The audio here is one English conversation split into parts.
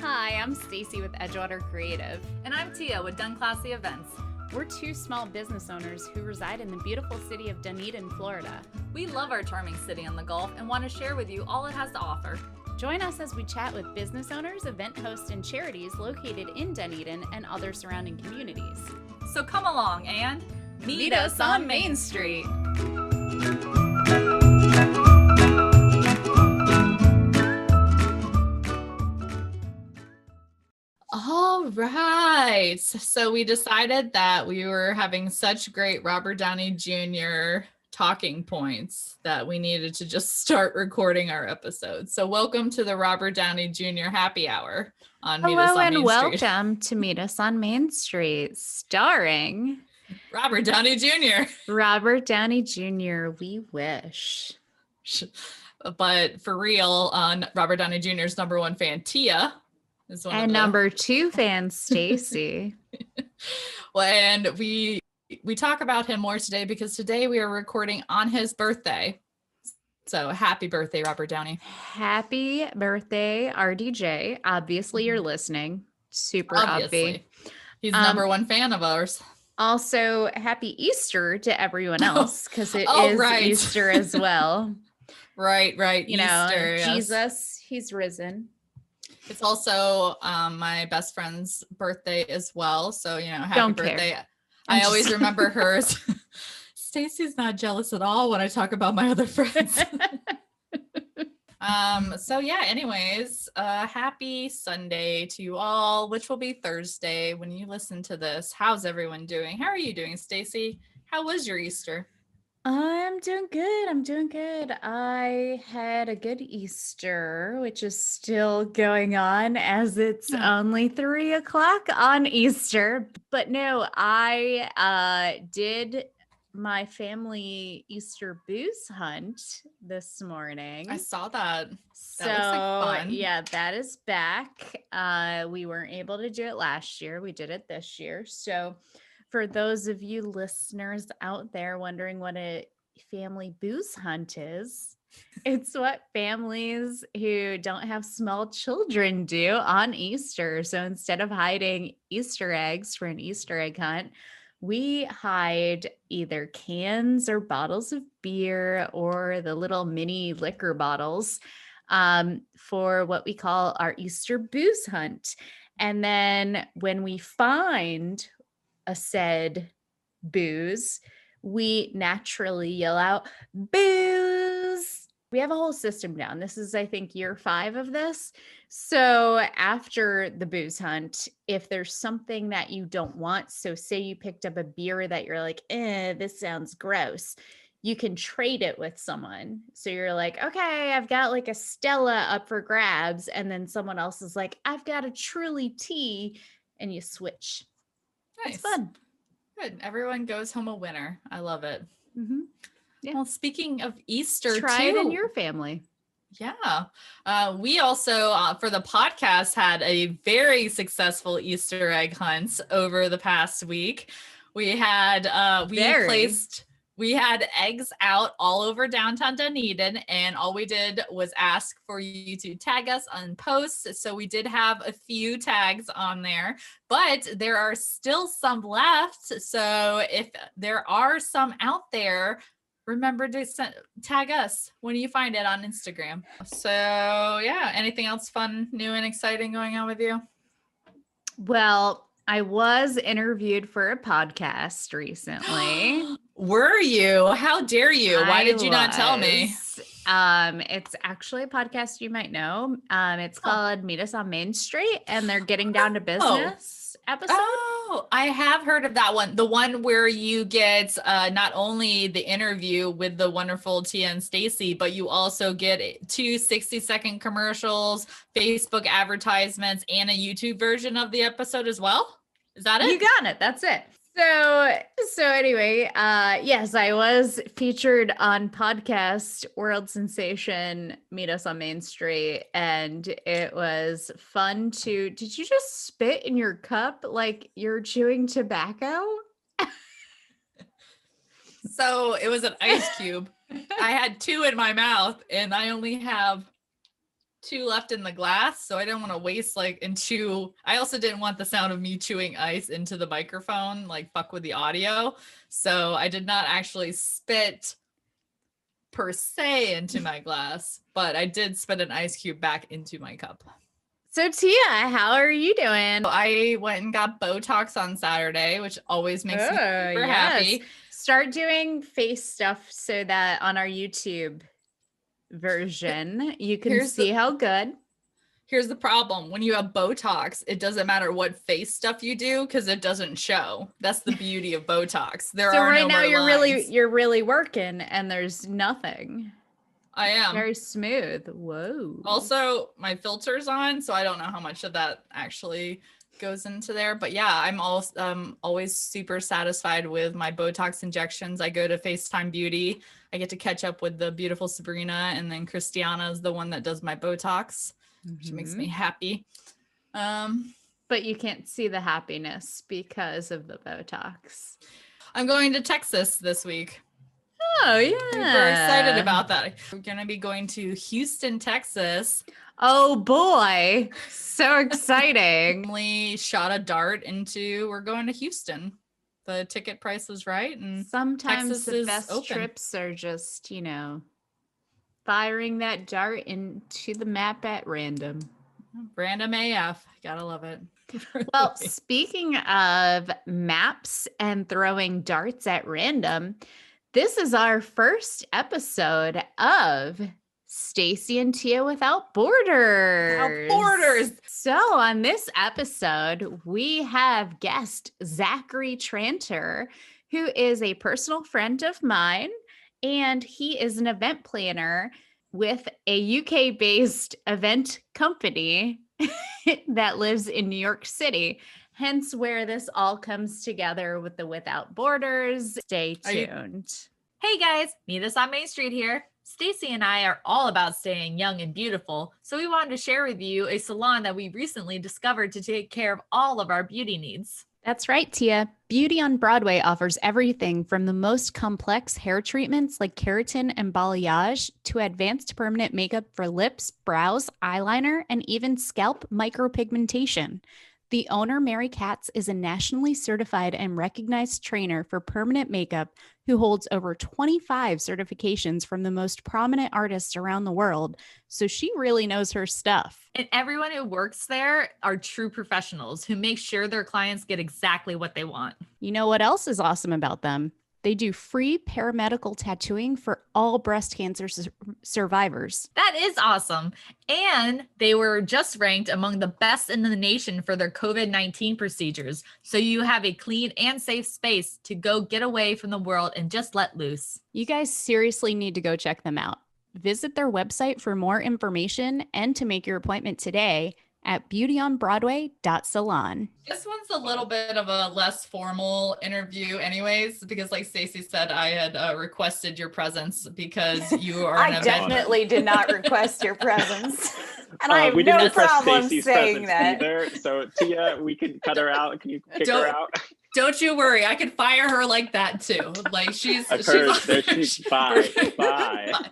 Hi, I'm Stacy with Edgewater Creative. And I'm Tia with Done Classy Events. We're two small business owners who reside in the beautiful city of Dunedin, Florida. We love our charming city on the Gulf and want to share with you all it has to offer. Join us as we chat with business owners, event hosts, and charities located in Dunedin and other surrounding communities. So come along and meet us on Main Street. All right. So we decided that we were having such great Robert Downey Jr. talking points that we needed to just start recording our episodes. So welcome to the Robert Downey Jr. Happy Hour on Meet Us on Main Street. Hello and welcome to Meet Us on Main Street, starring Robert Downey Jr. Robert Downey Jr. We wish. But for real, Robert Downey Jr.'s number one fan, Tia, is one and number two fan, Stacy. Well, and we talk about him more today because today we are recording on his birthday. So happy birthday, Robert Downey. Happy birthday, RDJ. Obviously, you're listening. Super Obviously. uppy. He's number one fan of ours. Also, happy Easter to everyone else because it is right. Easter as well. Right. You Easter, know, Jesus, he's risen. It's also my best friend's birthday as well. So, happy birthday. Care. I always remember hers. Stacy's not jealous at all when I talk about my other friends. Anyways, happy Sunday to you all, which will be Thursday when you listen to this. How's everyone doing? How are you doing, Stacy? How was your Easter? I'm doing good. I had a good Easter, which is still going on as it's only 3:00 on Easter. But no, I did my family Easter booze hunt this morning. I saw that. So looks like fun. Yeah, that is back. We weren't able to do it last year. We did it this year. So for those of you listeners out there wondering what a family booze hunt is, it's what families who don't have small children do on Easter. So instead of hiding Easter eggs for an Easter egg hunt, we hide either cans or bottles of beer or the little mini liquor bottles for what we call our Easter booze hunt. And then when we find a said booze, we naturally yell out, booze. We have a whole system down. This is, I think, year 5 of this. So after the booze hunt, if there's something that you don't want, so say you picked up a beer that you're like, this sounds gross, you can trade it with someone. So you're like, okay, I've got like a Stella up for grabs. And then someone else is like, I've got a Truly tea, and you switch. Nice. It's fun. Good. Everyone goes home a winner. I love it. Mm-hmm. Yeah. Well, speaking of Easter, try it in your family. Yeah. We also, for the podcast, had a very successful Easter egg hunt over the past week. We had, we had eggs out all over downtown Dunedin, and all we did was ask for you to tag us on posts. So we did have a few tags on there, but there are still some left. So if there are some out there, remember to tag us when you find it on Instagram. So yeah, anything else fun, new, and exciting going on with you? Well, I was interviewed for a podcast recently. Were you? How dare you? Why did you not tell me? It's actually a podcast you might know. It's called Meet Us on Main Street, and they're getting down to business episode. Oh, I have heard of that one. The one where you get not only the interview with the wonderful Tia and Stacy, but you also get 2 60-second commercials, Facebook advertisements, and a YouTube version of the episode as well. Is that it? You got it. That's it. So anyway, yes, I was featured on podcast World Sensation Meet Us on Main Street, and it was fun did you just spit in your cup like you're chewing tobacco? So it was an ice cube. I had 2 in my mouth, and I only have two left in the glass, so I didn't want to waste and chew. I also didn't want the sound of me chewing ice into the microphone, fuck with the audio. So I did not actually spit per se into my glass, but I did spit an ice cube back into my cup. So Tia, how are you doing? I went and got Botox on Saturday, which always makes me super happy. Start doing face stuff so that on our YouTube version, you can see how good. Here's the problem. When you have Botox, it doesn't matter what face stuff you do because it doesn't show. That's the beauty of Botox. There are right no now more lines. you're really working and there's nothing. I am. Very smooth. Whoa. Also, my filter's on, so I don't know how much of that actually goes into there. But yeah, I'm always super satisfied with my Botox injections. I go to FaceTime Beauty. I get to catch up with the beautiful Sabrina, and then Christiana is the one that does my Botox, which makes me happy. But you can't see the happiness because of the Botox. I'm going to Texas this week. Oh, yeah. Super excited about that. We're going to be going to Houston, Texas. Oh, boy. So exciting. We shot a dart into, we're going to Houston. The ticket price was right. And sometimes Texas the is best open. Trips are just, firing that dart into the map at random. Random AF. Gotta love it. Well, speaking of maps and throwing darts at random, this is our first episode of Stacy and Tia Without Borders. Without Borders. So on this episode, we have guest Zachary Tranter, who is a personal friend of mine, and he is an event planner with a UK-based event company that lives in New York City. Hence where this all comes together with the Without Borders. Stay tuned. Hey guys, meet us on Main Street here. Stacy and I are all about staying young and beautiful, so we wanted to share with you a salon that we recently discovered to take care of all of our beauty needs. That's right, Tia. Beauty on Broadway offers everything from the most complex hair treatments like keratin and balayage to advanced permanent makeup for lips, brows, eyeliner, and even scalp micropigmentation. The owner, Mary Katz, is a nationally certified and recognized trainer for permanent makeup who holds over 25 certifications from the most prominent artists around the world, so she really knows her stuff. And everyone who works there are true professionals who make sure their clients get exactly what they want. You know what else is awesome about them? They do free paramedical tattooing for all breast cancer survivors. That is awesome. And they were just ranked among the best in the nation for their COVID-19 procedures. So you have a clean and safe space to go get away from the world and just let loose. You guys seriously need to go check them out. Visit their website for more information and to make your appointment today at beautyonbroadway.salon. This one's a little bit of a less formal interview anyways, because like Stacey said, I had requested your presence because you are an I definitely did not request your presence. And I have we no didn't request problem Stacey's saying presence that. either. So Tia, we can cut her out. Can you kick her out? Don't you worry. I could fire her like that too. Like she's bye.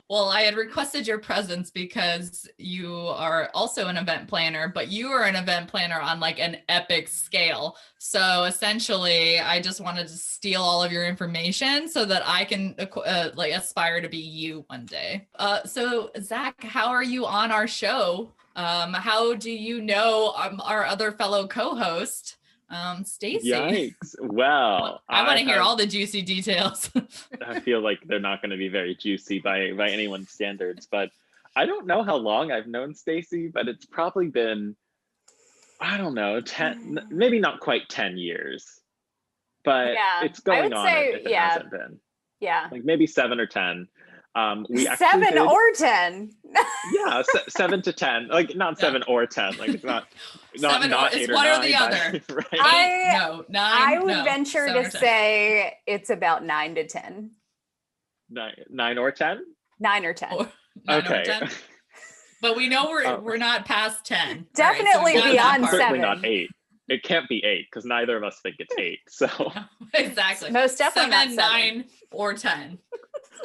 Well, I had requested your presence because you are also an event planner, but you are an event planner on like an epic scale. So essentially, I just wanted to steal all of your information so that I can aspire to be you one day. So Zach, how are you on our show? How do you know our other fellow co-host? Stacey. Yikes. Well, I want to hear all the juicy details. I feel like they're not going to be very juicy by anyone's standards, but I don't know how long I've known Stacey, but it's probably been, I don't know, 10, maybe not quite 10 years, but it's going on if it hasn't been. Yeah. Like maybe 7 or 10. We 7 or 10. Yeah, 7 to 10. Like not 7 or 10. Like it's not 7 not it's 8 or one 9, or the other. Right? 9. I would venture to say it's about 9 to 10. 9 or 10? 9 or 10. 9 okay. Or 10. But we know we're not past 10. Definitely beyond 7. Certainly not 8. It can't be 8 because neither of us think it's 8. So exactly. Most definitely 7, not 9, or 10.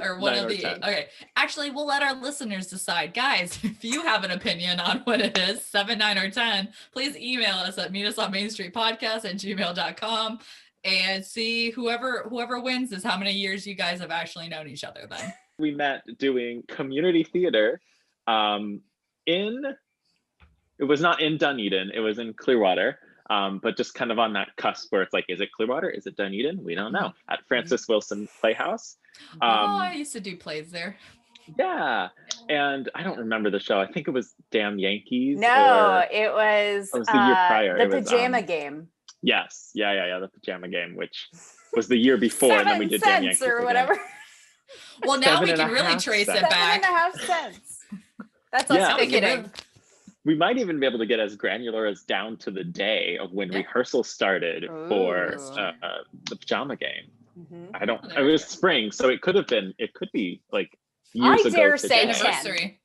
Or one 9 of or the 10. okay. Actually, we'll let our listeners decide. Guys, if you have an opinion on what it is, 7, 9, or 10, please email us at meetusonmainstreetpodcast@gmail.com and see whoever wins is how many years you guys have actually known each other then. We met doing community theater it was not in Dunedin, it was in Clearwater. But just kind of on that cusp where it's like, is it Clearwater? Is it Dunedin? We don't know. At Francis Wilson Playhouse. I used to do plays there. Yeah. And I don't remember the show. I think it was Damn Yankees. No, it was the year prior. The It was, Pajama Game. Yes. Yeah. The Pajama Game, which was the year before. And then we did Damn Yankees or again. whatever. Well, now we can really trace it back. 7.5 cents. That's us picketing. We might even be able to get as granular as down to the day of when rehearsal started for the Pajama Game. I don't. It was spring, so it could be like years ago. I dare say anniversary.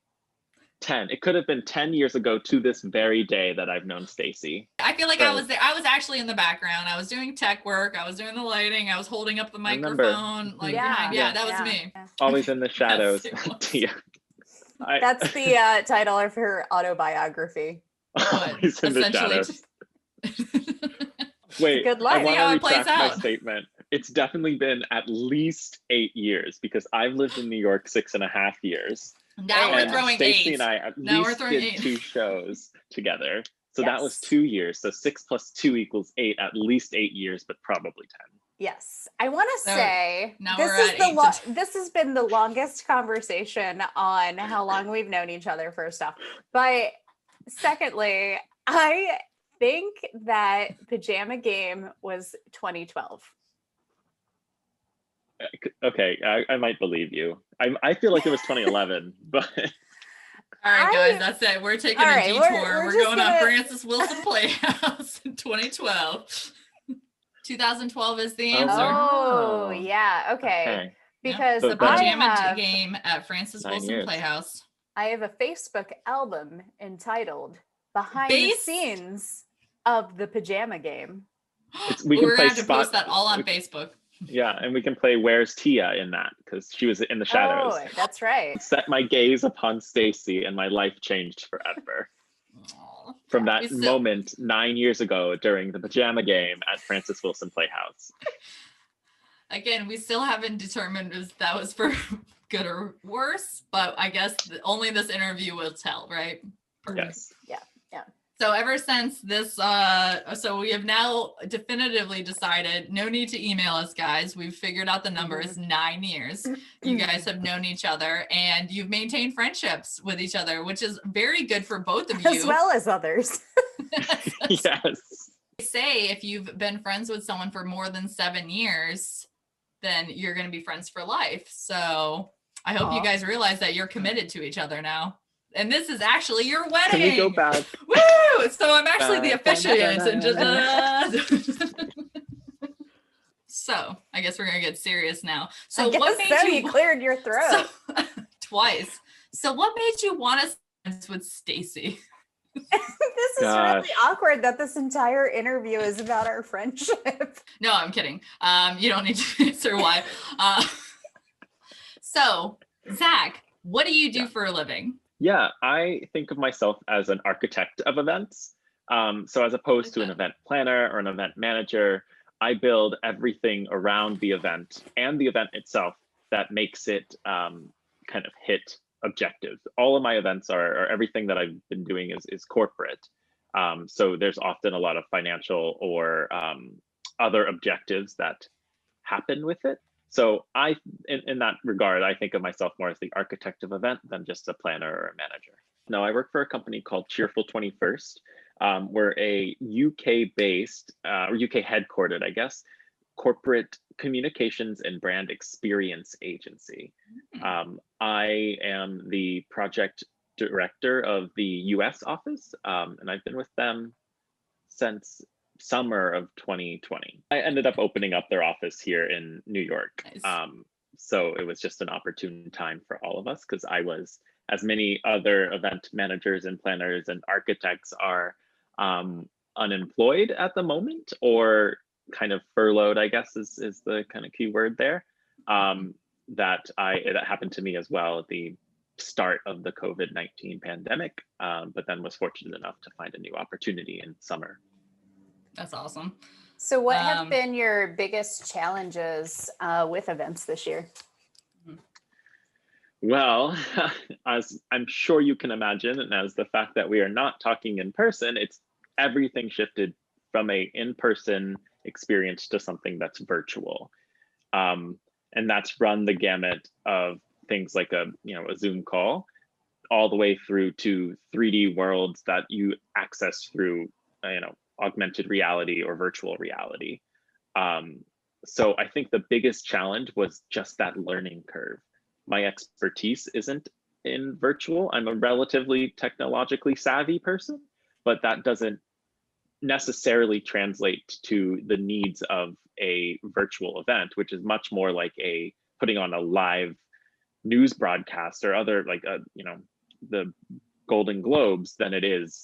10. It could have been 10 years ago to this very day that I've known Stacy. I feel like I was there. I was actually in the background. I was doing tech work. I was doing the lighting. I was holding up the microphone. Like that was me. Always in the shadows. That's the title of her autobiography. Always in the shadows. Wait, good life. I want to retract my statement. It's definitely been at least 8 years because I've lived in New York 6.5 years. Now we're throwing Stacy 8. and I at least did 2 shows together. So that was 2 years. So 6 plus 2 equals 8, at least 8 years, but probably 10. Yes. I want to say this has been the longest conversation on how long we've known each other, first off. But secondly, I think that Pajama Game was 2012. Okay, I might believe you. I feel like it was 2011, but all right, guys, that's it. We're taking a detour. We're going on Francis Wilson Playhouse in 2012. 2012 is the answer. Oh, yeah. Okay. Because the Pajama Game at Francis Wilson Playhouse. I have a Facebook album entitled Behind the Scenes of the Pajama Game. We're going to have to post that all on Facebook. Yeah, and we can play Where's Tia in that because she was in the shadows. Oh, that's right. Set my gaze upon Stacy and my life changed forever. From that moment 9 years ago during the Pajama Game at Francis Wilson Playhouse. Again, we still haven't determined if that was for good or worse, but I guess only this interview will tell, right? Yes. Yeah. So ever since this, so we have now definitively decided, no need to email us, guys. We've figured out the number is 9 years. You guys have known each other and you've maintained friendships with each other, which is very good for both of you. As well as others. Yes. They say if you've been friends with someone for more than 7 years, then you're going to be friends for life. So I hope you guys realize that you're committed to each other now. And this is actually your wedding. Can we go back? Woo! So I'm actually the officiant. And just, So I guess we're gonna get serious now. So what made you cleared your throat twice? So what made you want to friends with Stacy? This is really awkward that this entire interview is about our friendship. No, I'm kidding. You don't need to answer why. So Zach, what do you do for a living? Yeah, I think of myself as an architect of events. So as opposed to an event planner or an event manager, I build everything around the event and the event itself that makes it kind of hit objectives. All of my events are everything that I've been doing is corporate. So there's often a lot of financial or other objectives that happen with it. So in that regard, I think of myself more as the architect of event than just a planner or a manager. No, I work for a company called Cheerful 21st. We're a UK-based, or UK headquartered, I guess, corporate communications and brand experience agency. I am the project director of the US office, and I've been with them since summer of 2020. I ended up opening up their office here in New York. Nice. So it was just an opportune time for all of us because I was, as many other event managers and planners and architects are, unemployed at the moment or kind of furloughed, I guess is the kind of key word there. that happened to me as well at the start of the COVID-19 pandemic, but then was fortunate enough to find a new opportunity in summer. That's awesome. So what have been your biggest challenges with events this year? Well, as I'm sure you can imagine, and as the fact that we are not talking in person, it's everything shifted from a in-person experience to something that's virtual. And that's run the gamut of things like a Zoom call, all the way through to 3D worlds that you access through augmented reality or virtual reality. So I think the biggest challenge was just that learning curve. My expertise isn't in virtual. I'm a relatively technologically savvy person, but that doesn't necessarily translate to the needs of a virtual event, which is much more like putting on a live news broadcast or other the Golden Globes than it is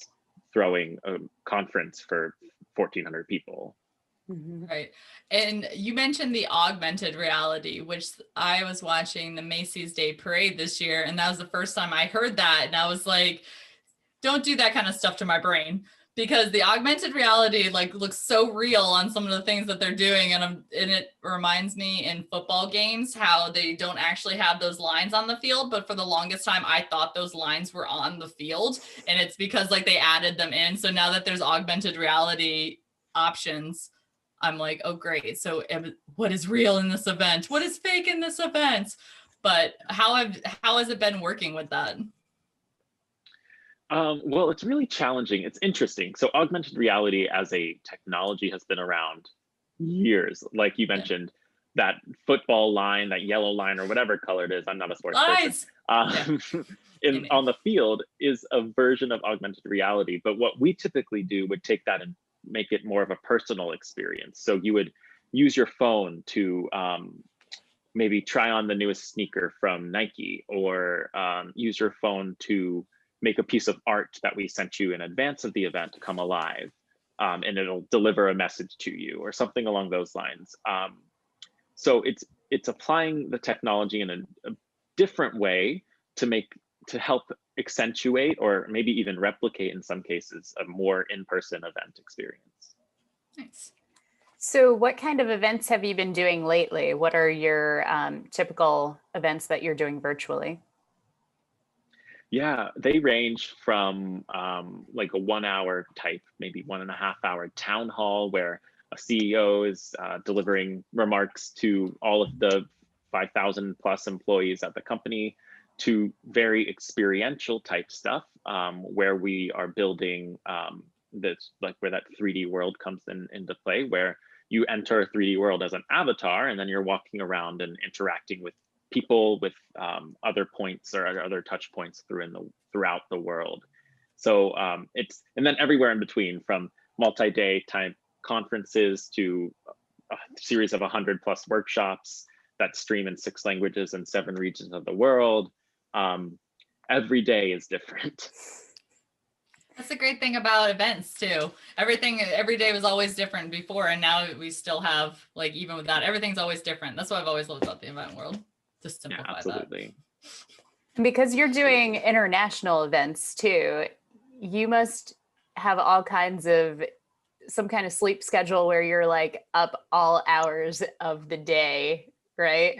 throwing a conference for 1,400 people. Right. And you mentioned the augmented reality, which I was watching the Macy's Day Parade this year, and that was the first time I heard that. And I was like, don't do that kind of stuff to my brain, because the augmented reality looks so real on some of the things that they're doing. And it reminds me in football games how they don't actually have those lines on the field, but for the longest time I thought those lines were on the field, and it's because they added them in. So now that there's augmented reality options, I'm like, oh great, so what is real in this event, what is fake in this event? But how has it been working with that? Well, it's really challenging. It's interesting. So augmented reality as a technology has been around years. Like you mentioned, that football line, that yellow line, or whatever color it is. I'm not a sports person. On the field is a version of augmented reality. But what we typically do would take that and make it more of a personal experience. So you would use your phone to maybe try on the newest sneaker from Nike, or use your phone to make a piece of art that we sent you in advance of the event to come alive, and it'll deliver a message to you, or something along those lines. So it's applying the technology in a different way to help accentuate, or maybe even replicate in some cases, a more in-person event experience. Nice. So what kind of events have you been doing lately? What are your typical events that you're doing virtually? Yeah, they range from like a 1 hour type, maybe 1.5 hour town hall where a CEO is delivering remarks to all of the 5,000 plus employees at the company, to very experiential type stuff, where we are building this, like where that 3D world comes into play, where you enter a 3D world as an avatar, and then you're walking around and interacting with people, with other points or other touch points throughout the world. So and then everywhere in between, from multi-day type conferences to a series of 100 plus workshops that stream in 6 languages and 7 regions of the world. Every day is different. That's the great thing about events too. Every day was always different before, and now we still have, even with that, everything's always different. That's what I've always loved about the event world. Just simplify absolutely. That. Because you're doing international events too, you must have all kinds of some kind of sleep schedule where you're up all hours of the day, right?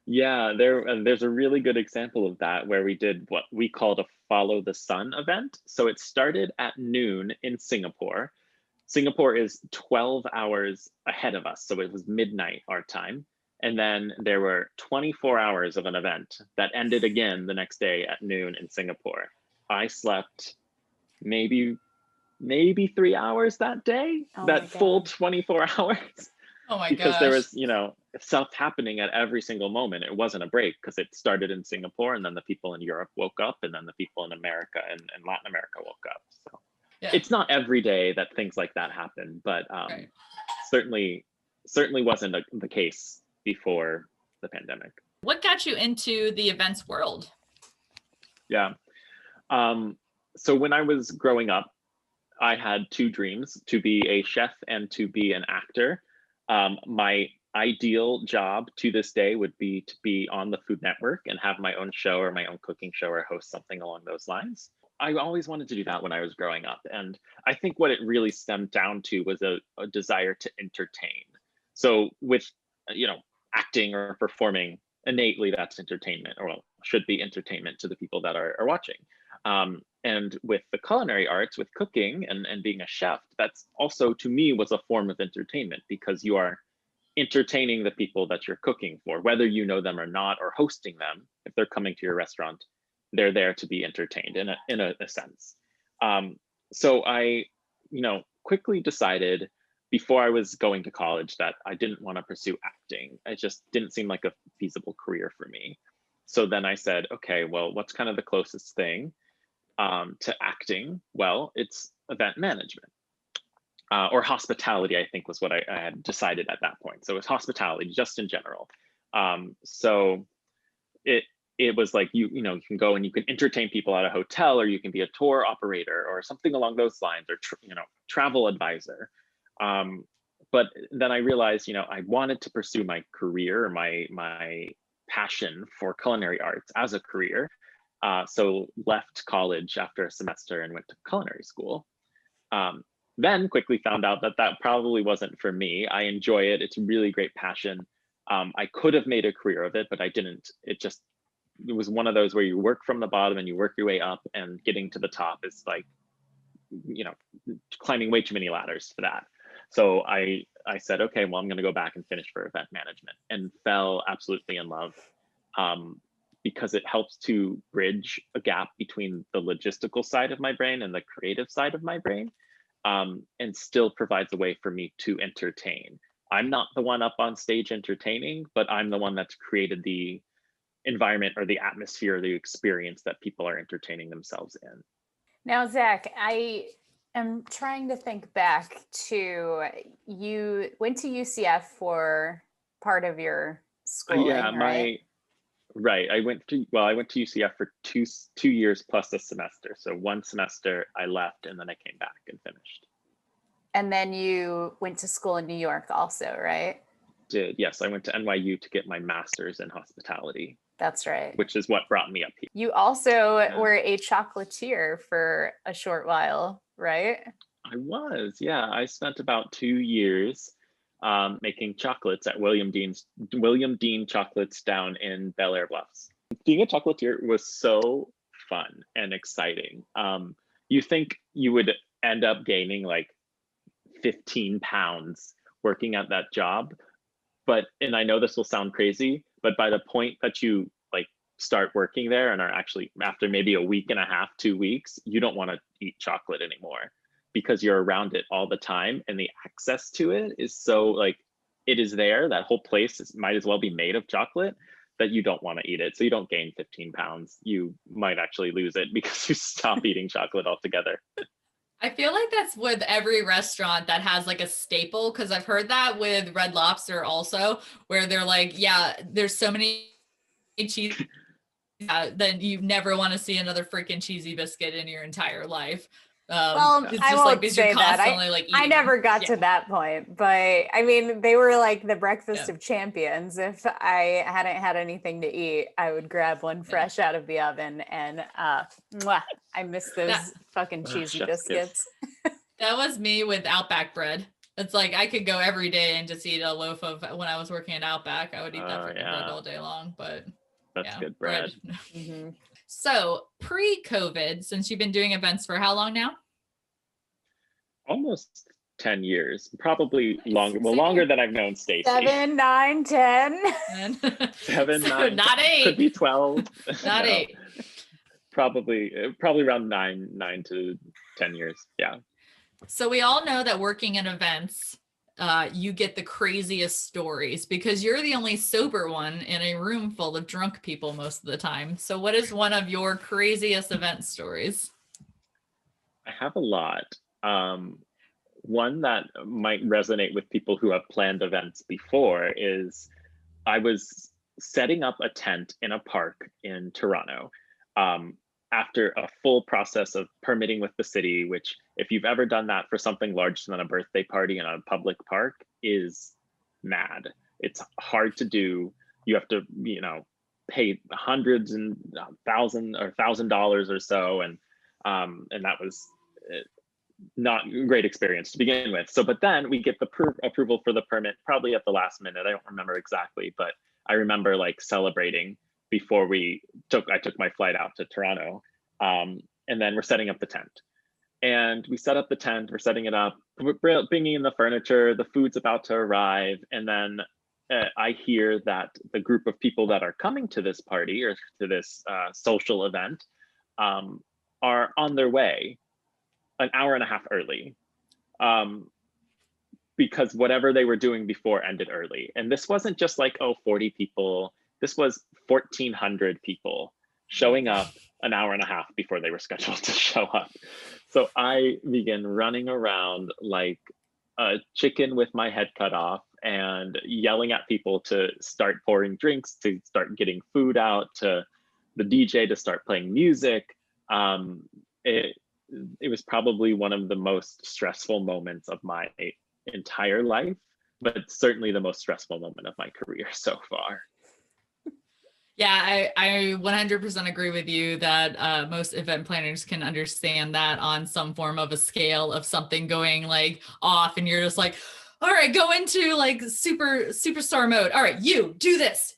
Yeah, there's a really good example of that, where we did what we called a follow the sun event. So it started at noon in Singapore. Singapore is 12 hours ahead of us, so it was midnight our time. And then there were 24 hours of an event that ended again the next day at noon in Singapore. I slept maybe 3 hours that day, that full 24 hours. Oh my gosh. Because there was, stuff happening at every single moment. It wasn't a break, because it started in Singapore, and then the people in Europe woke up, and then the people in America and Latin America woke up. So it's not every day that things like that happen, but right. certainly wasn't the case before the pandemic. What got you into the events world? Yeah. So when I was growing up, I had 2 dreams: to be a chef and to be an actor. My ideal job to this day would be to be on the Food Network and have my own show or my own cooking show or host something along those lines. I always wanted to do that when I was growing up. And I think what it really stemmed down to was a desire to entertain. So with, acting or performing, innately that's entertainment, or should be entertainment to the people that are watching. And with the culinary arts, with cooking and being a chef, that's also, to me, was a form of entertainment, because you are entertaining the people that you're cooking for, whether you know them or not, or hosting them. If they're coming to your restaurant, they're there to be entertained in a sense. So I, quickly decided before I was going to college that I didn't want to pursue acting. It just didn't seem like a feasible career for me. So then I said, okay, well, what's kind of the closest thing to acting? Well, it's event management. Or hospitality, I think, was what I had decided at that point. So it's hospitality, just in general. So it was like, you can go and you can entertain people at a hotel, or you can be a tour operator or something along those lines, or travel advisor. But then I realized, I wanted to pursue my career, my passion for culinary arts as a career. So left college after a semester and went to culinary school. Then quickly found out that that probably wasn't for me. I enjoy it. It's a really great passion. I could have made a career of it, but I didn't. It was one of those where you work from the bottom and you work your way up, and getting to the top is like, climbing way too many ladders for that. So I said, okay, well, I'm going to go back and finish for event management, and fell absolutely in love, because it helps to bridge a gap between the logistical side of my brain and the creative side of my brain. And still provides a way for me to entertain. I'm not the one up on stage entertaining, but I'm the one that's created the environment or the atmosphere, or the experience that people are entertaining themselves in. Now, Zach, I am trying to think back to, you went to UCF for part of your schooling, right? I went to UCF for two years plus a semester. So one semester I left, and then I came back and finished. And then you went to school in New York also, right? Yes, I went to NYU to get my master's in hospitality. That's right. Which is what brought me up here. You also were a chocolatier for a short while, right? I was, yeah. I spent about 2 years making chocolates at William Dean Chocolates down in Bel Air Bluffs. Being a chocolatier was so fun and exciting. You think you would end up gaining like 15 pounds working at that job, and I know this will sound crazy, but by the point that you like start working there and are actually, after maybe a week and a half, 2 weeks, you don't want to eat chocolate anymore, because you're around it all the time, and the access to it is so, like, it is there. That whole place might as well be made of chocolate, that you don't want to eat it. So you don't gain 15 pounds. You might actually lose it because you stop eating chocolate altogether. I feel like that's with every restaurant that has like a staple, because I've heard that with Red Lobster also, where they're like, yeah, there's so many cheese then you never want to see another freaking cheesy biscuit in your entire life. Well, I won't say that. I never got to that point, but I mean, they were like the breakfast of champions. If I hadn't had anything to eat, I would grab one fresh out of the oven, and I miss those fucking cheesy biscuits. That was me with Outback bread. It's like I could go every day and just eat a loaf of, when I was working at Outback, I would eat that freaking bread all day long, but that's good bread. Mm-hmm. So pre-COVID, since you've been doing events for how long now? Almost 10 years, probably longer. Well, longer than I've known Stacey. 7, 9, 10. 7, 9, not 8. Could be 12. Not 8. Probably around 9 to 10 years. Yeah. So we all know that working in events, you get the craziest stories, because you're the only sober one in a room full of drunk people most of the time. So what is one of your craziest event stories? I have a lot. One that might resonate with people who have planned events before is, I was setting up a tent in a park in Toronto after a full process of permitting with the city, which, if you've ever done that for something larger than a birthday party in a public park, is mad. It's hard to do. You have to, pay hundreds and $1,000 or so. And that was not a great experience to begin with. So, but then we get the approval for the permit probably at the last minute. I don't remember exactly, but I remember like celebrating before I took my flight out to Toronto. And then we're setting up the tent. And we set up the tent, we're setting it up, we're bringing in the furniture, the food's about to arrive. And then I hear that the group of people that are coming to this party or to this social event are on their way an hour and a half early, because whatever they were doing before ended early. And this wasn't just like, 40 people, this was 1,400 people showing up an hour and a half before they were scheduled to show up. So I began running around like a chicken with my head cut off and yelling at people to start pouring drinks, to start getting food out, to the DJ to start playing music. It was probably one of the most stressful moments of my entire life, but certainly the most stressful moment of my career so far. Yeah, I 100% agree with you that most event planners can understand that on some form of a scale of something going like off and you're just like, all right, go into like superstar mode. All right, you do this.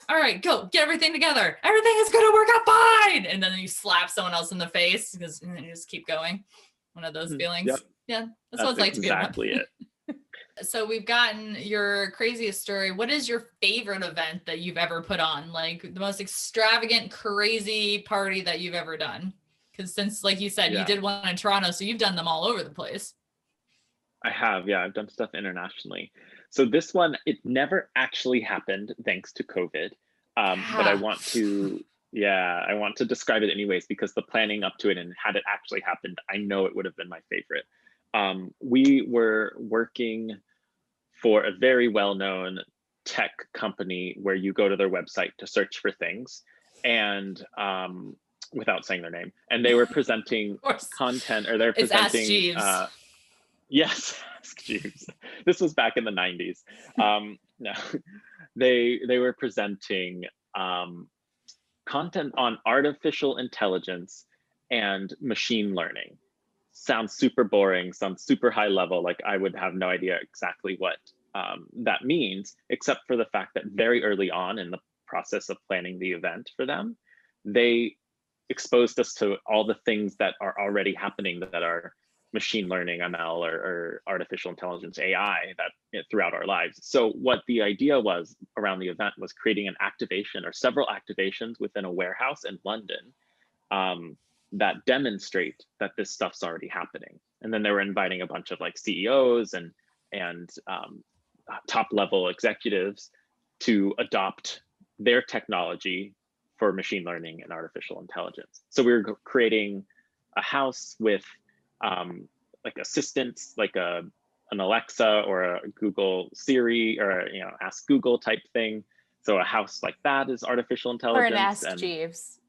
All right, go get everything together. Everything is going to work out fine. And then you slap someone else in the face because you just keep going. One of those feelings. Yep. Yeah, that's what it's like exactly to be it. So we've gotten your craziest story. What is your favorite event that you've ever put on? Like the most extravagant, crazy party that you've ever done? Because since, like you said, you did one in Toronto, so you've done them all over the place. I have, yeah. I've done stuff internationally. So this one, it never actually happened thanks to COVID. But I want to describe it anyways, because the planning up to it and had it actually happened, I know it would have been my favorite. We were working for a very well-known tech company where you go to their website to search for things, and without saying their name, and they were presenting content, or they're presenting. Ask Jeeves. Yes, Ask Jeeves. This was back in the 90s. No, they were presenting content on artificial intelligence and machine learning. Sounds super boring, sounds super high level, like I would have no idea exactly what that means, except for the fact that very early on in the process of planning the event for them, they exposed us to all the things that are already happening that are machine learning, ML, or artificial intelligence, AI, that throughout our lives. So what the idea was around the event was creating an activation or several activations within a warehouse in London that demonstrate that this stuff's already happening. And then they were inviting a bunch of like CEOs and top level executives to adopt their technology for machine learning and artificial intelligence. So we were creating a house with like assistants, like an Alexa or a Google Siri or Ask Google type thing. So a house like that is artificial intelligence. Or an Ask Jeeves,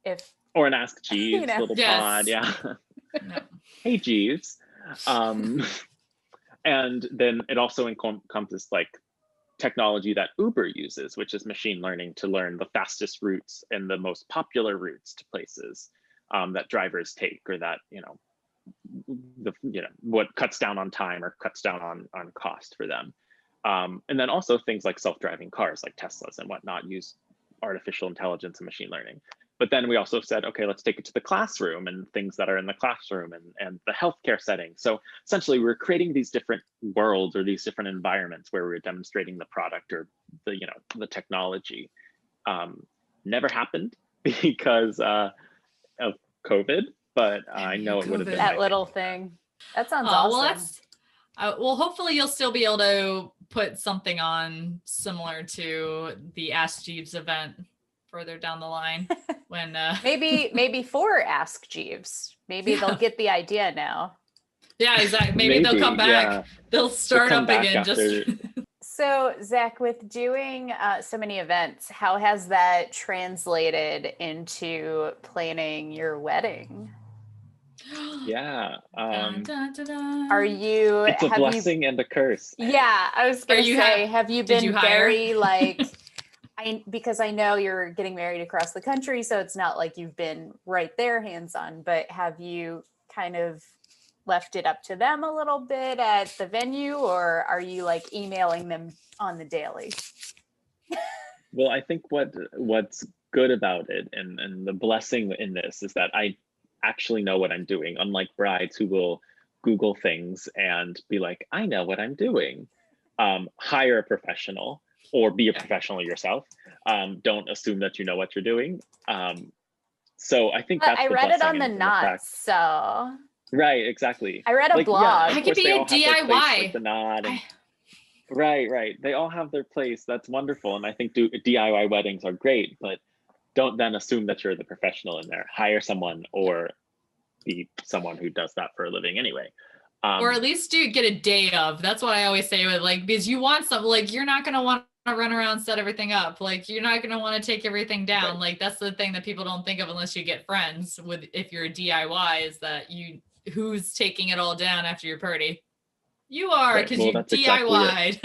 or an Ask Jeeves little pod, yeah. No. Hey Jeeves. And then it also encompasses like technology that Uber uses, which is machine learning to learn the fastest routes and the most popular routes to places that drivers take, or that what cuts down on time or cuts down on cost for them. And then also things like self-driving cars, like Teslas and whatnot, use artificial intelligence and machine learning. But then we also said, okay, let's take it to the classroom and things that are in the classroom and the healthcare setting. So essentially we're creating these different worlds or these different environments where we're demonstrating the product or the technology. Never happened because of COVID, but I know it would have been that little thing. That sounds awesome. Well, well, hopefully you'll still be able to put something on similar to the Ask Jeeves event further down the line when maybe for Ask Jeeves. Maybe they'll get the idea now. Yeah, exactly. Maybe they'll come back. Yeah. They'll start up again. So Zach, with doing so many events, how has that translated into planning your wedding? Yeah. Dun, dun, dun, dun. Are you? It's a blessing and a curse. Yeah, I was gonna say, have you been very like? Because I know you're getting married across the country, so it's not like you've been right there hands-on, but have you kind of left it up to them a little bit at the venue, or are you like emailing them on the daily? Well, I think what's good about it and the blessing in this is that I actually know what I'm doing, unlike brides who will Google things and be like, I know what I'm doing. Hire a professional or be a professional yourself. Don't assume that you know what you're doing. So I think that's I the read it on blessing the in knots, so right, exactly. I read a blog. Yeah, I could be a DIY. Like the nod and, right. They all have their place. That's wonderful. And I think DIY weddings are great, but don't then assume that you're the professional in there. Hire someone or be someone who does that for a living anyway. Or at least get a day of. That's what I always say with like, because you want something like you're not going to want to run around, set everything up. Like you're not going to want to take everything down. Right. Like that's the thing that people don't think of unless you get friends with, if you're a DIY, is that who's taking it all down after your party? You are, because you DIY'd.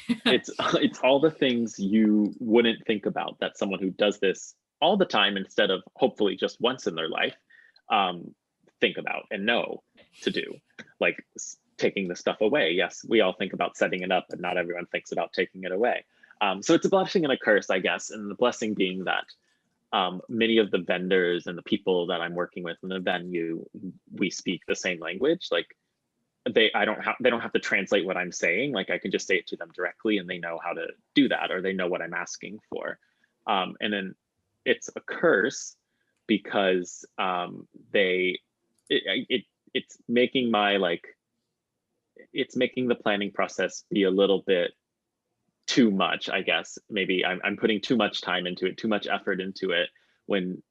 Exactly it's all the things you wouldn't think about that someone who does this all the time instead of hopefully just once in their life think about and know to do, like taking the stuff away. Yes, we all think about setting it up, but not everyone thinks about taking it away. So it's a blessing and a curse, I guess. And the blessing being that many of the vendors and the people that I'm working with in the venue, we speak the same language. Like they don't have to translate what I'm saying. Like I can just say it to them directly and they know how to do that, or they know what I'm asking for. And then it's a curse because it's making it's making the planning process be a little bit too much, I guess. Maybe I'm putting too much time into it, too much effort into it, when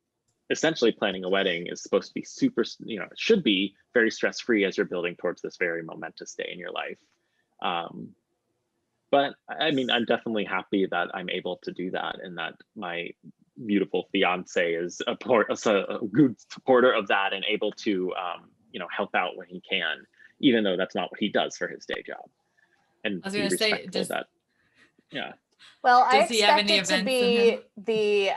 essentially planning a wedding is supposed to be super, it should be very stress-free as you're building towards this very momentous day in your life. But I mean, I'm definitely happy that I'm able to do that, and that my beautiful fiance is a good supporter of that and able to, help out when he can, even though that's not what he does for his day job. And I was going to say, that. Yeah. Well, I expect it to be the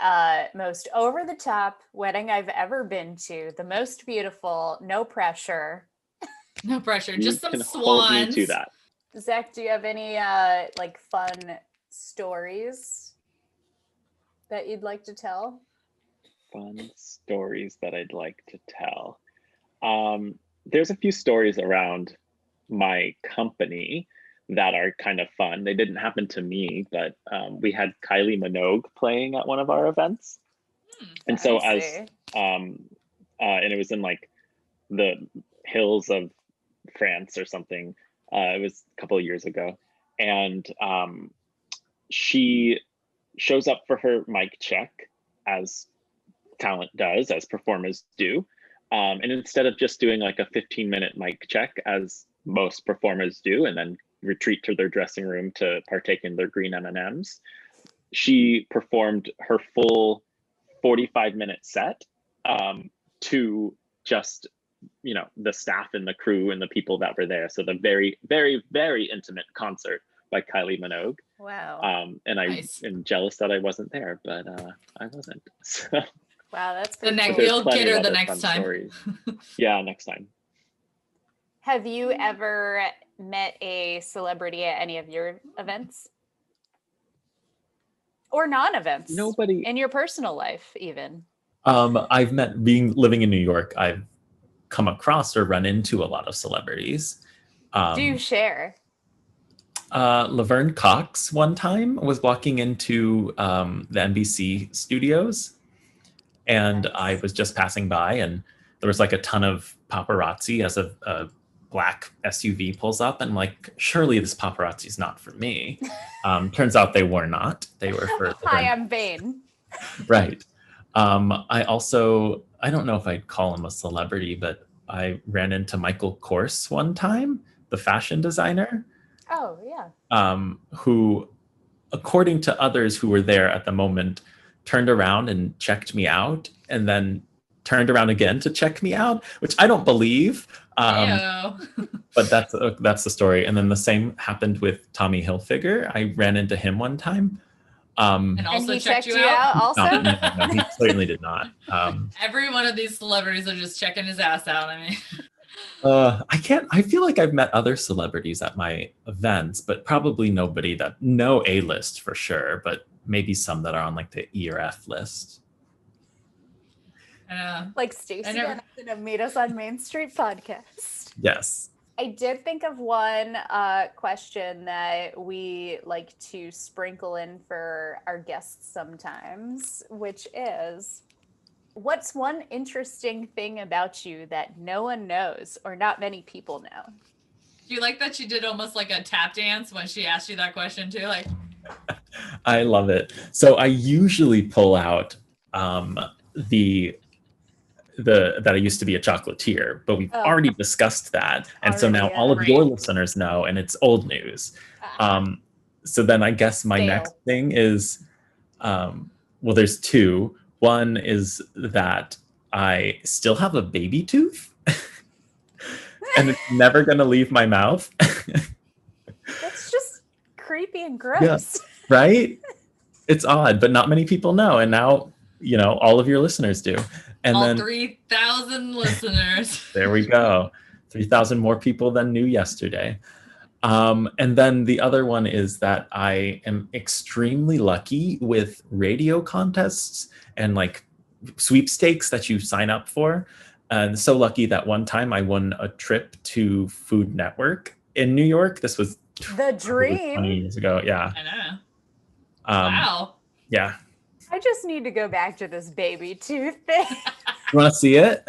most over-the-top wedding I've ever been to. The most beautiful, no pressure. No pressure, just some swans. Hold me to that. Zach, do you have any fun stories that you'd like to tell? Fun stories that I'd like to tell. There's a few stories around my company that are kind of fun. They didn't happen to me, but we had Kylie Minogue playing at one of our events. And so and it was in like the hills of France or something. It was a couple of years ago. And she shows up for her mic check, as talent does, as performers do. And instead of just doing like a 15-minute mic check, as most performers do, and then retreat to their dressing room to partake in their green M&Ms, she performed her full 45-minute set to just, the staff and the crew and the people that were there. So the very, very, very intimate concert by Kylie Minogue. Wow. And I am jealous that I wasn't there, but I wasn't. So, wow, that's the next. You'll get her the next time. Yeah, next time. Have you ever met a celebrity at any of your events? Or non-events? Nobody. In your personal life, even? I've living in New York, I've come across or run into a lot of celebrities. Do you share? Laverne Cox one time was walking into the NBC studios, and nice. I was just passing by, and there was like a ton of paparazzi as a black SUV pulls up, and I'm like, surely this paparazzi is not for me. Turns out they were not. They were for Hi, I'm Vane. Right. I don't know if I'd call him a celebrity, but I ran into Michael Kors one time, the fashion designer. Oh, yeah. Who, according to others who were there at the moment, turned around and checked me out and then turned around again to check me out, which I don't believe. But that's the story. And then the same happened with Tommy Hilfiger. I ran into him one time. And also he checked you out also? No, he certainly did not. Every one of these celebrities are just checking his ass out. I mean, I feel like I've met other celebrities at my events, but probably no A-list for sure, but maybe some that are on like the E or F list. Like Stacey Dennison of Meet Us on Main Street podcast. Yes. I did think of one question that we like to sprinkle in for our guests sometimes, which is, what's one interesting thing about you that no one knows or not many people know? Do you like that she did almost like a tap dance when she asked you that question too? Like, I love it. So I usually pull out that I used to be a chocolatier, but we've already discussed that. And so now all of your listeners know, and it's old news. So then I guess my next thing is, there's two. One is that I still have a baby tooth and it's never going to leave my mouth. That's just creepy and gross. Yeah, right? It's odd, but not many people know. And now, all of your listeners do. And all 3,000 listeners. There we go. 3,000 more people than knew yesterday. And then the other one is that I am extremely lucky with radio contests and like sweepstakes that you sign up for. And so lucky that one time I won a trip to Food Network in New York. This was the dream 20 years ago. Yeah. I know. Wow. Yeah. I just need to go back to this baby tooth thing. You want to see it?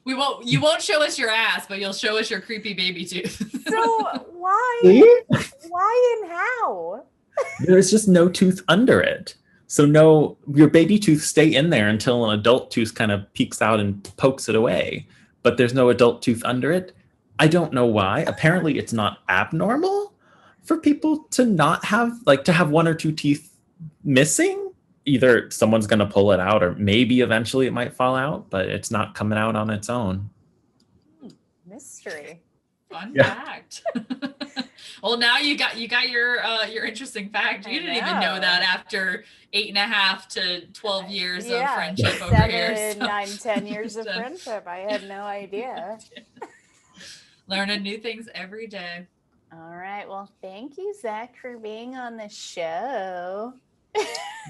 You won't show us your ass, but you'll show us your creepy baby tooth. So why? Why and how? There's just no tooth under it. So your baby tooth stay in there until an adult tooth kind of peeks out and pokes it away. But there's no adult tooth under it. I don't know why. Apparently it's not abnormal for people to not have, to have one or two teeth missing. Either someone's going to pull it out or maybe eventually it might fall out, but it's not coming out on its own. Mystery. Fun fact. Well, now you got your interesting fact. You didn't even know that after 8.5 to 12 years of friendship over here. 7, 9, 10 years of friendship. I had no idea. Learning new things every day. All right. Well, thank you, Zach, for being on the show.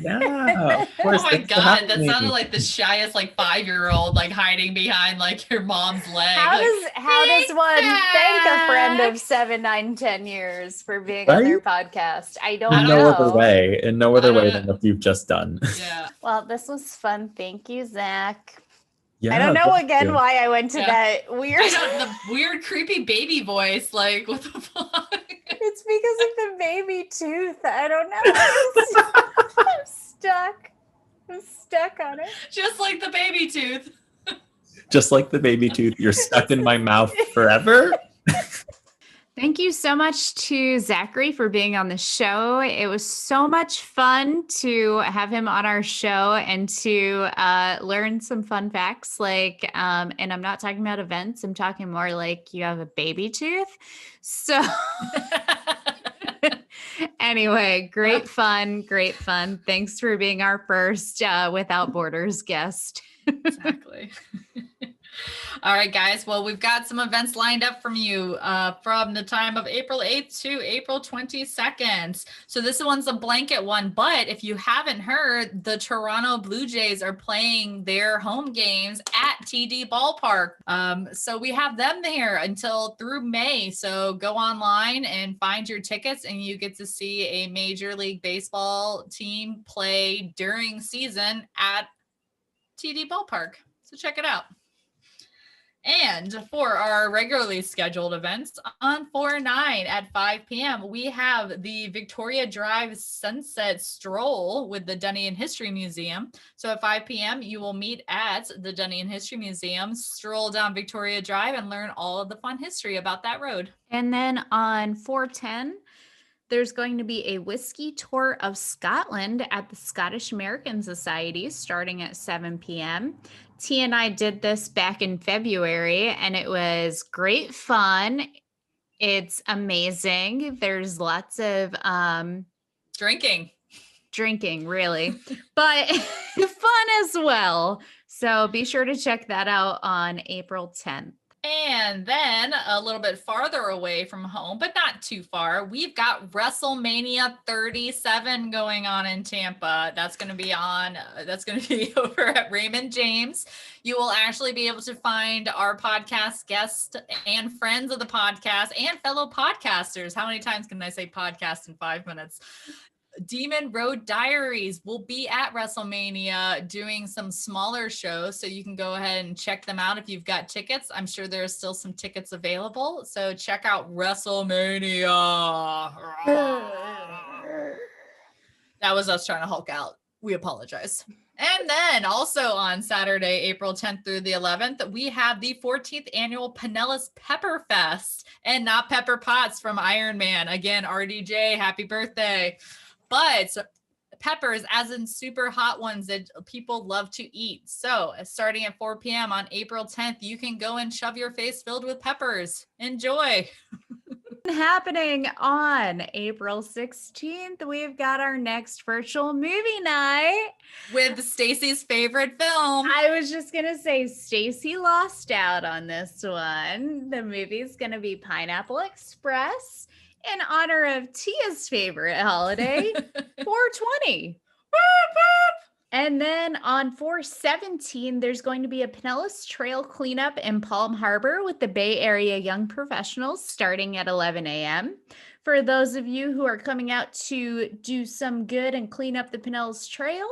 Yeah, of course. Oh my God, that sounded like the shyest 5-year-old hiding behind your mom's leg. How does one thank a friend of 7, 9, 10 years for being on their podcast? I don't know. In no other way than what you've just done. Yeah. Well, this was fun. Thank you, Zach. Yeah, I don't know why I went to that weird. The weird, creepy baby voice. Like, what the fuck? It's because of the baby tooth. I don't know. I'm stuck on it. Just like the baby tooth. Just like the baby tooth. You're stuck in my mouth forever. Thank you so much to Zachary for being on the show. It was so much fun to have him on our show and to learn some fun facts. And I'm not talking about events. I'm talking more like you have a baby tooth. So anyway, great fun. Thanks for being our first Without Borders guest. Exactly. All right, guys. Well, we've got some events lined up from you from the time of April 8th to April 22nd. So this one's a blanket one, but if you haven't heard, the Toronto Blue Jays are playing their home games at TD Ballpark. So we have them there until through May. So go online and find your tickets and you get to see a Major League Baseball team play during season at TD Ballpark. So check it out. And for our regularly scheduled events on 4/9 at 5 p.m., we have the Victoria Drive Sunset Stroll with the Dunnian History Museum. So at 5 p.m., you will meet at the Dunnian History Museum, stroll down Victoria Drive, and learn all of the fun history about that road. And then on 4/10, There's going to be a whiskey tour of Scotland at the Scottish American Society starting at 7 p.m. T and I did this back in February, and it was great fun. It's amazing. There's lots of drinking, really, but fun as well. So be sure to check that out on April 10th. And then a little bit farther away from home, but not too far, we've got WrestleMania 37 going on in Tampa. That's going to be over at Raymond James. You will actually be able to find our podcast guests and friends of the podcast and fellow podcasters. How many times can I say podcast in 5 minutes? Demon Road Diaries will be at WrestleMania doing some smaller shows, so you can go ahead and check them out if you've got tickets. I'm sure there's still some tickets available, so check out WrestleMania. That was us trying to Hulk out. We apologize. And then also on Saturday, April 10th through the 11th, we have the 14th annual Pinellas Pepper Fest, and not Pepper Potts from Iron Man. Again, RDJ, happy birthday. But peppers, as in super hot ones that people love to eat. So starting at 4 p.m. on April 10th, you can go and shove your face filled with peppers. Enjoy. Happening on April 16th, we've got our next virtual movie night with Stacy's favorite film. I was just going to say Stacy lost out on this one. The movie's going to be Pineapple Express, in honor of Tia's favorite holiday, 420. And then on 4/17, there's going to be a Pinellas Trail cleanup in Palm Harbor with the Bay Area Young Professionals starting at 11 a.m. For those of you who are coming out to do some good and clean up the Pinellas Trail,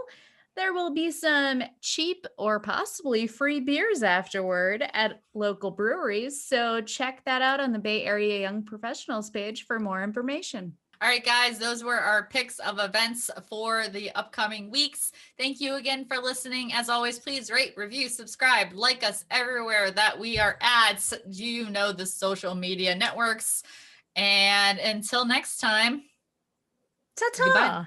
there will be some cheap or possibly free beers afterward at local breweries. So check that out on the Bay Area Young Professionals page for more information. All right, guys, those were our picks of events for the upcoming weeks. Thank you again for listening. As always, please rate, review, subscribe, like us everywhere that we are at. You know the social media networks. And until next time, ta-ta. Goodbye.